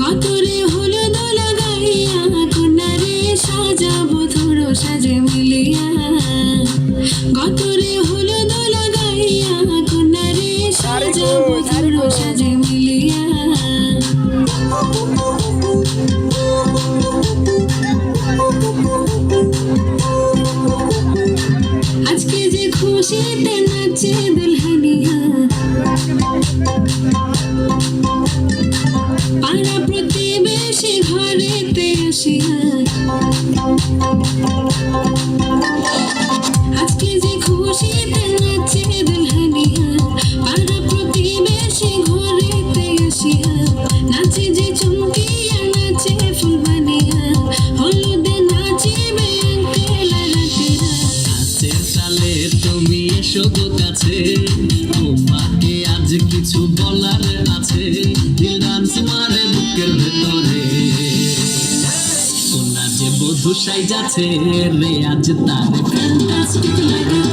গতরে হলো দোলা গাইয়া কন্যারে সাজাবো ধরো সাজে মিলিয়া গতরে হলো দোলা গাইয়া কন্যারে সাজাবো ধরো সাজে মিলিয়া আজকে যে খুশিতে নাচে দুলহানিয়া পাড়া প্রতিবেশী ঘরেতে আসিয়া আজকে যে খুশিতে নাচে দুলহানিয়া পাড়া প্রতিবেশী ঘরেতে আসিয়া নাচে যে চমকিয়া নাচে ফুলবানিয়া হলুদে নাচিবে আঙ্কেল রাতেরা নাচের তালে তুমি এসো গো কাছে তোমাকে আজ কিছু বলার আছে দিল ডান্স মারে বুকের ভেতরে কোনা যে বধূ সাইজাছে রে আজ তার ফ্যান্টাস্টিক লাগে